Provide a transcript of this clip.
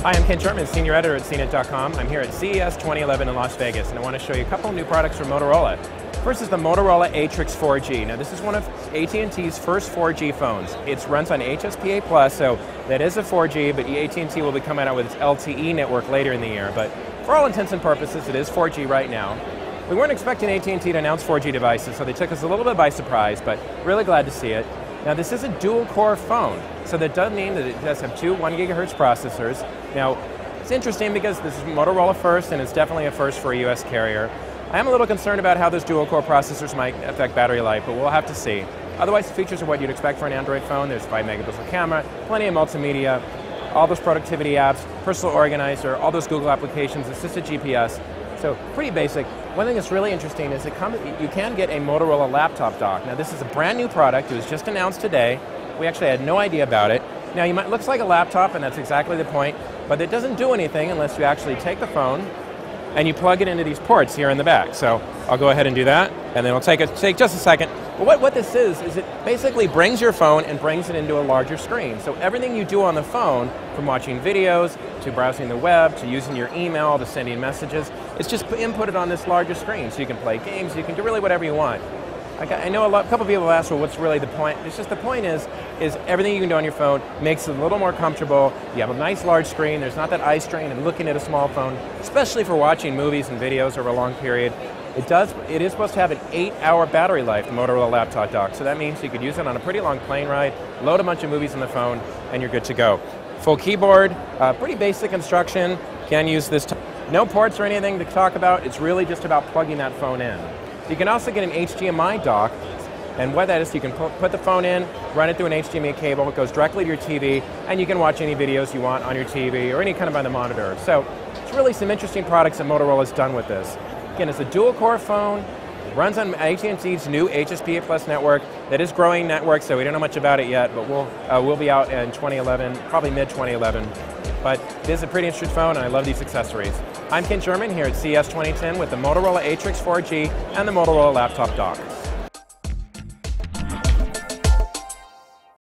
Hi, I'm Ken Sherman, Senior Editor at CNET.com. I'm here at CES 2011 in Las Vegas, and I want to show you a couple new products from Motorola. First is the Motorola Atrix 4G. Now, this is one of AT&T's first 4G phones. It runs on HSPA+, so that is a 4G, but AT&T will be coming out with its LTE network later in the year. But for all intents and purposes, it is 4G right now. We weren't expecting AT&T to announce 4G devices, so they took us a little bit by surprise, but really glad to see it. Now, this is a dual-core phone, so that does mean that it does have two 1 GHz processors. Now, it's interesting because this is Motorola first, and it's definitely a first for a US carrier. I am a little concerned about how those dual-core processors might affect battery life, but we'll have to see. Otherwise, the features are what you'd expect for an Android phone. There's 5 megapixel camera, plenty of multimedia, all those productivity apps, personal organizer, all those Google applications, assisted GPS. So pretty basic. One thing that's really interesting is you can get a Motorola laptop dock. Now, this is a brand new product. It was just announced today. We actually had no idea about it. Now, looks like a laptop, and that's exactly the point, but it doesn't do anything unless you actually take the phone and you plug it into these ports here in the back. So I'll go ahead and do that, and then it'll take just a second. But what this is it basically brings your phone and brings it into a larger screen. So everything you do on the phone, from watching videos, to browsing the web, to using your email, to sending messages, it's just inputted on this larger screen. So you can play games, you can do really whatever you want. I know a couple people have asked, well, what's really the point? It's just the point is everything you can do on your phone makes it a little more comfortable. You have a nice large screen. There's not that eye strain of looking at a small phone, especially for watching movies and videos over a long period. It is supposed to have an 8-hour battery life, the Motorola laptop dock. So that means you could use it on a pretty long plane ride, load a bunch of movies on the phone, and you're good to go. Full keyboard, pretty basic instruction. Can use this. No ports or anything to talk about. It's really just about plugging that phone in. You can also get an HDMI dock, and what that is, you can put the phone in, run it through an HDMI cable, it goes directly to your TV, and you can watch any videos you want on your TV or any kind of on the monitor. So it's really some interesting products that Motorola's done with this. Again, it's a dual-core phone. It runs on AT&T's new HSPA+ network. That is growing network, so we don't know much about it yet, but we'll be out in 2011, probably mid-2011. But it is a pretty interesting phone, and I love these accessories. I'm Ken Sherman here at CES 2010 with the Motorola Atrix 4G and the Motorola laptop dock.